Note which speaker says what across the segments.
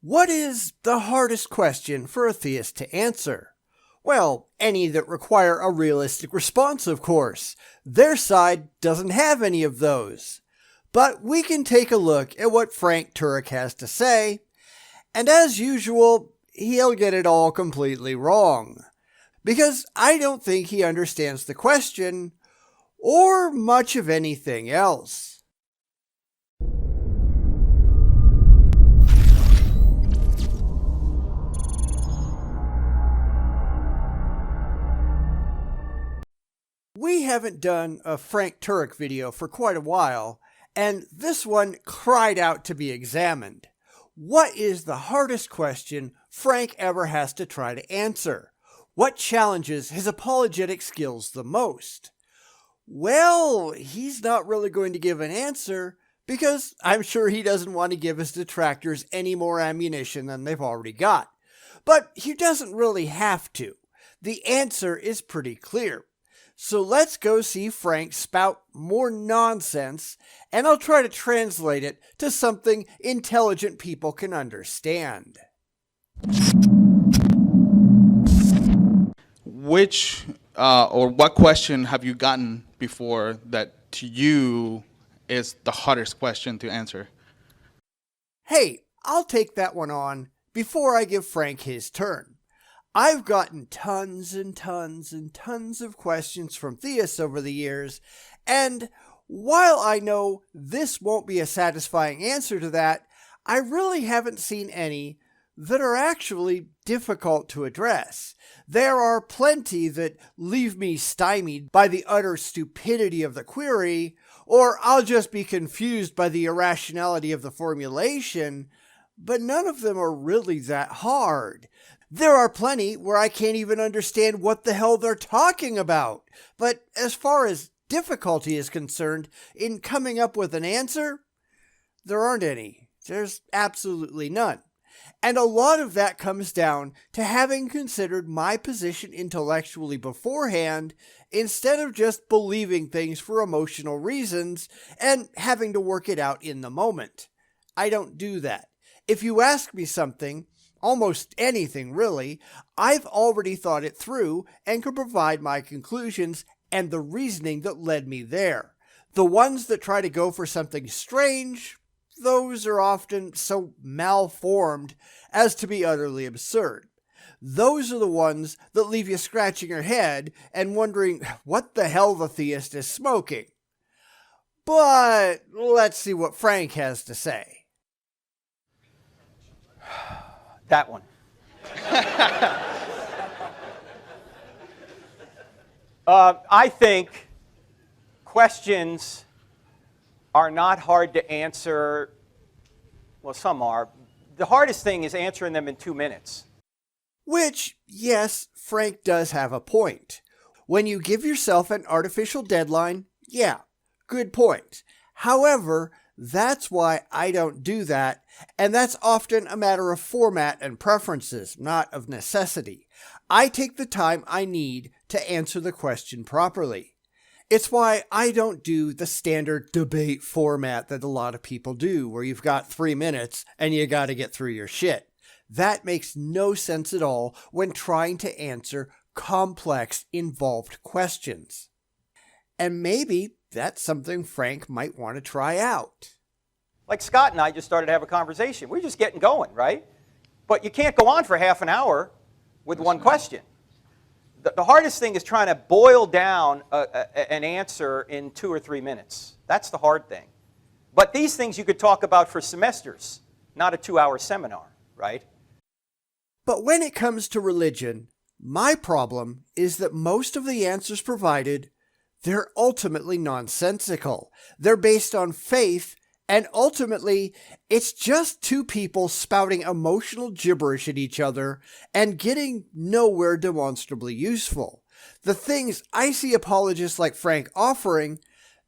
Speaker 1: What is the hardest question for a theist to answer? Well, any that require a realistic response, of course. Their side doesn't have any of those. But we can take a look at what Frank Turek has to say, and as usual, he'll get it all completely wrong. Because I don't think he understands the question, or much of anything else. We haven't done a Frank Turek video for quite a while, and this one cried out to be examined. What is the hardest question Frank ever has to try to answer? What challenges his apologetic skills the most? Well, he's not really going to give an answer, because I'm sure he doesn't want to give his detractors any more ammunition than they've already got. But he doesn't really have to. The answer is pretty clear. So let's go see Frank spout more nonsense, and I'll try to translate it to something intelligent people can understand.
Speaker 2: Which or what question have you gotten before that to you is the hardest question to answer?
Speaker 1: Hey, I'll take that one on before I give Frank his turn. I've gotten tons and tons and tons of questions from theists over the years, and while I know this won't be a satisfying answer to that, I really haven't seen any that are actually difficult to address. There are plenty that leave me stymied by the utter stupidity of the query, or I'll just be confused by the irrationality of the formulation, but none of them are really that hard. There are plenty where I can't even understand what the hell they're talking about. But as far as difficulty is concerned in coming up with an answer, there aren't any. There's absolutely none. And a lot of that comes down to having considered my position intellectually beforehand instead of just believing things for emotional reasons and having to work it out in the moment. I don't do that. If you ask me something, almost anything really, I've already thought it through and can provide my conclusions and the reasoning that led me there. The ones that try to go for something strange, those are often so malformed as to be utterly absurd. Those are the ones that leave you scratching your head and wondering what the hell the theist is smoking. But let's see what Frank has to say.
Speaker 3: That one. I think questions are not hard to answer. Well, some are. The hardest thing is answering them in 2 minutes.
Speaker 1: Which, yes, Frank does have a point. When you give yourself an artificial deadline, yeah, good point. However, that's why I don't do that, and that's often a matter of format and preferences, not of necessity. I take the time I need to answer the question properly. It's why I don't do the standard debate format that a lot of people do, where you've got 3 minutes and you gotta get through your shit. That makes no sense at all when trying to answer complex, involved questions. And maybe that's something Frank might want to try out.
Speaker 3: Like Scott and I just started to have a conversation. We're just getting going, right? But you can't go on for half an hour with one question. The hardest thing is trying to boil down an answer in 2 or 3 minutes. That's the hard thing. But these things you could talk about for semesters, not a 2-hour seminar, right?
Speaker 1: But when it comes to religion, my problem is that most of the answers provided, they're ultimately nonsensical. They're based on faith, and ultimately, it's just two people spouting emotional gibberish at each other and getting nowhere demonstrably useful. The things I see apologists like Frank offering,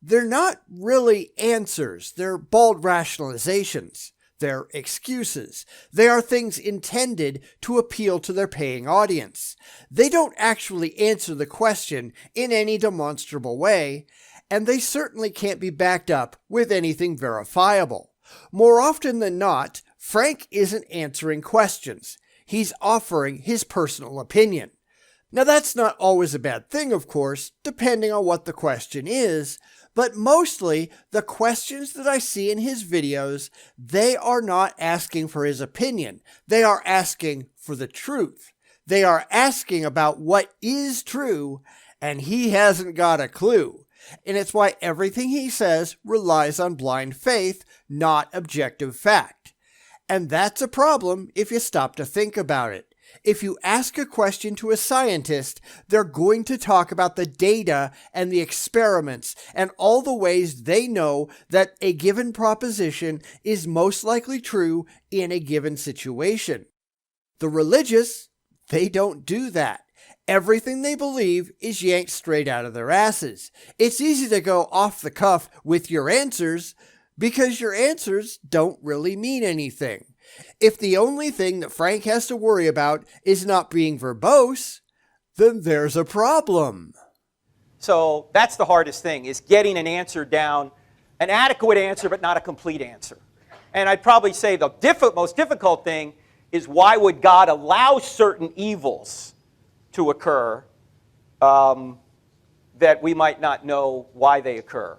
Speaker 1: they're not really answers. They're bald rationalizations. They're excuses. They are things intended to appeal to their paying audience. They don't actually answer the question in any demonstrable way, and they certainly can't be backed up with anything verifiable. More often than not, Frank isn't answering questions. He's offering his personal opinion. Now, that's not always a bad thing, of course, depending on what the question is, but mostly the questions that I see in his videos, they are not asking for his opinion. They are asking for the truth. They are asking about what is true, and he hasn't got a clue. And it's why everything he says relies on blind faith, not objective fact. And that's a problem if you stop to think about it. If you ask a question to a scientist, they're going to talk about the data and the experiments and all the ways they know that a given proposition is most likely true in a given situation. The religious, they don't do that. Everything they believe is yanked straight out of their asses. It's easy to go off the cuff with your answers because your answers don't really mean anything. If the only thing that Frank has to worry about is not being verbose, then there's a problem.
Speaker 3: So that's the hardest thing, is getting an answer down, an adequate answer, but not a complete answer. And I'd probably say the most difficult thing is, why would God allow certain evils to occur that we might not know why they occur?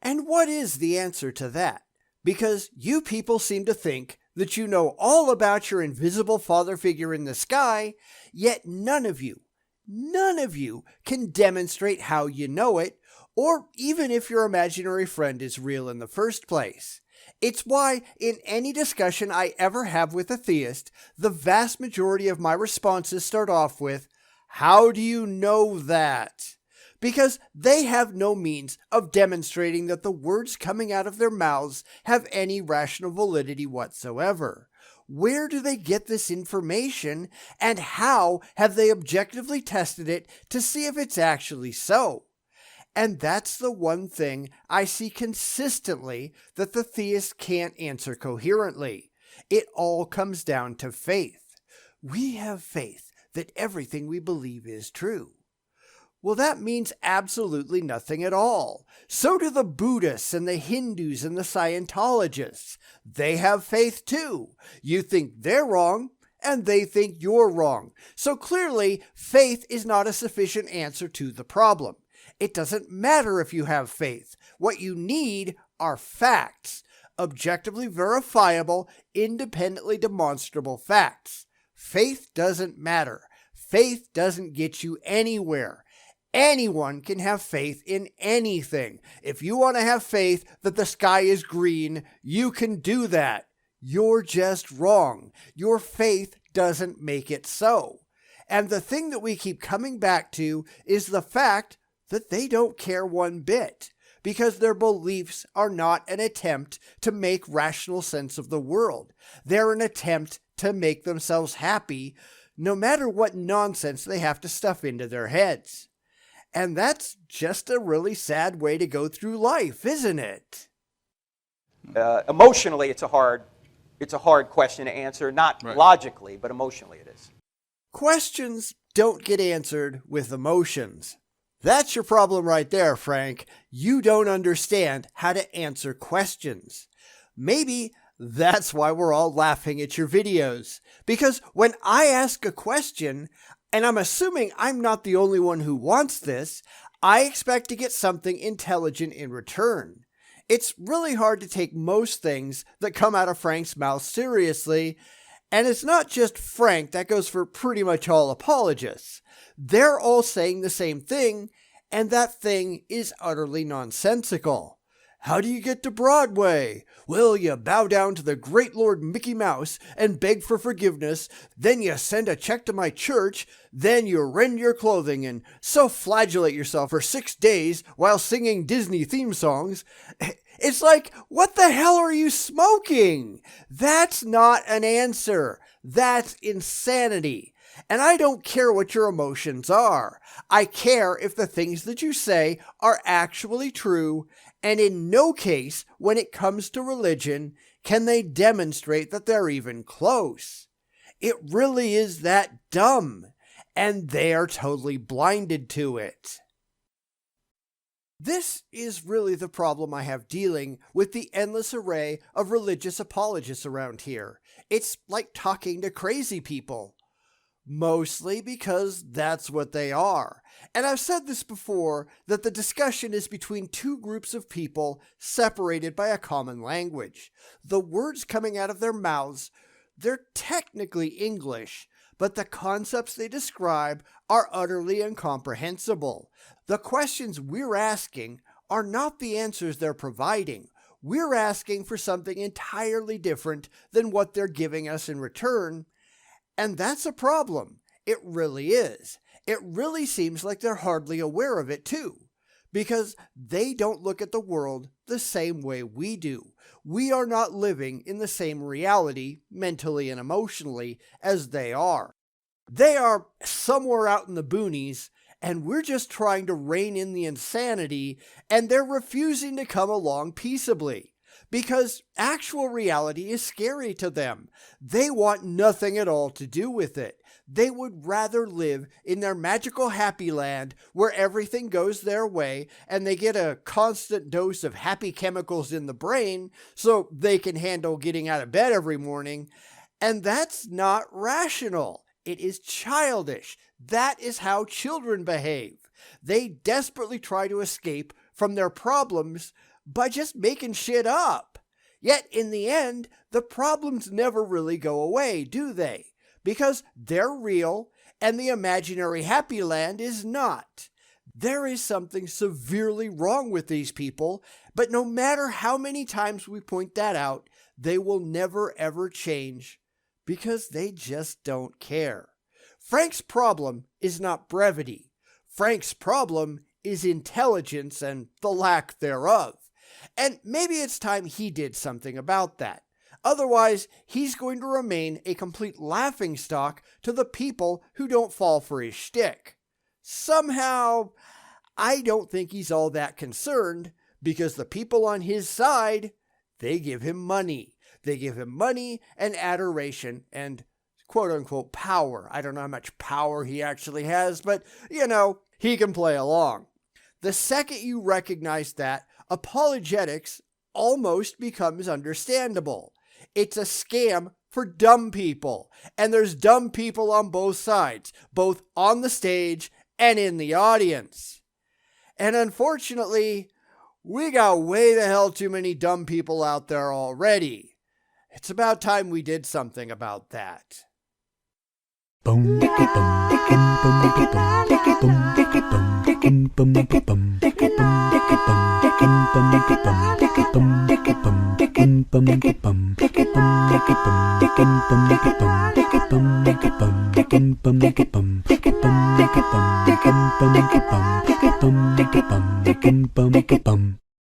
Speaker 1: And what is the answer to that? Because you people seem to think that you know all about your invisible father figure in the sky, yet none of you can demonstrate how you know it, or even if your imaginary friend is real in the first place. It's why in any discussion I ever have with a theist, the vast majority of my responses start off with, "How do you know that?" Because they have no means of demonstrating that the words coming out of their mouths have any rational validity whatsoever. Where do they get this information, and how have they objectively tested it to see if it's actually so? And that's the one thing I see consistently that the theist can't answer coherently. It all comes down to faith. We have faith that everything we believe is true. Well, that means absolutely nothing at all. So do the Buddhists and the Hindus and the Scientologists. They have faith too. You think they're wrong, and they think you're wrong. So clearly, faith is not a sufficient answer to the problem. It doesn't matter if you have faith. What you need are facts. Objectively verifiable, independently demonstrable facts. Faith doesn't matter. Faith doesn't get you anywhere. Anyone can have faith in anything. If you want to have faith that the sky is green, you can do that. You're just wrong. Your faith doesn't make it so. And the thing that we keep coming back to is the fact that they don't care one bit, because their beliefs are not an attempt to make rational sense of the world. They're an attempt to make themselves happy, no matter what nonsense they have to stuff into their heads. And that's just a really sad way to go through life, isn't it?
Speaker 3: Emotionally, it's a hard question to answer. Not
Speaker 2: Right.
Speaker 3: logically, but emotionally it is.
Speaker 1: Questions don't get answered with emotions. That's your problem right there, Frank. You don't understand how to answer questions. Maybe that's why we're all laughing at your videos. Because when I ask a question, and I'm assuming I'm not the only one who wants this, I expect to get something intelligent in return. It's really hard to take most things that come out of Frank's mouth seriously, and it's not just Frank, that goes for pretty much all apologists. They're all saying the same thing, and that thing is utterly nonsensical. How do you get to Broadway? Well, you bow down to the great Lord Mickey Mouse and beg for forgiveness, then you send a check to my church, then you rend your clothing and self-flagellate yourself for 6 days while singing Disney theme songs. It's like, what the hell are you smoking? That's not an answer. That's insanity. And I don't care what your emotions are. I care if the things that you say are actually true, and in no case, when it comes to religion, can they demonstrate that they're even close. It really is that dumb, and they are totally blinded to it. This is really the problem I have dealing with the endless array of religious apologists around here. It's like talking to crazy people. Mostly because that's what they are. And I've said this before, that the discussion is between two groups of people separated by a common language. The words coming out of their mouths, they're technically English, but the concepts they describe are utterly incomprehensible. The questions we're asking are not the answers they're providing. We're asking for something entirely different than what they're giving us in return. And that's a problem. It really is. It really seems like they're hardly aware of it too, because they don't look at the world the same way we do. We are not living in the same reality, mentally and emotionally, as they are. They are somewhere out in the boonies, and we're just trying to rein in the insanity, and they're refusing to come along peaceably. Because actual reality is scary to them. They want nothing at all to do with it. They would rather live in their magical happy land where everything goes their way and they get a constant dose of happy chemicals in the brain so they can handle getting out of bed every morning. And that's not rational. It is childish. That is how children behave. They desperately try to escape from their problems by just making shit up. Yet in the end, the problems never really go away, do they? Because they're real and the imaginary happy land is not. There is something severely wrong with these people, but no matter how many times we point that out, they will never ever change because they just don't care. Frank's problem is not brevity. Frank's problem is intelligence and the lack thereof. And maybe it's time he did something about that. Otherwise, he's going to remain a complete laughingstock to the people who don't fall for his shtick. Somehow, I don't think he's all that concerned, because the people on his side, they give him money. They give him money and adoration and quote-unquote power. I don't know how much power he actually has, but, he can play along. The second you recognize that, apologetics almost becomes understandable. It's a scam for dumb people, and there's dumb people on both sides, both on the stage and in the audience. And unfortunately, we got way the hell too many dumb people out there already. It's about time we did something about that.
Speaker 4: Boom, boom, boom, boom, boom.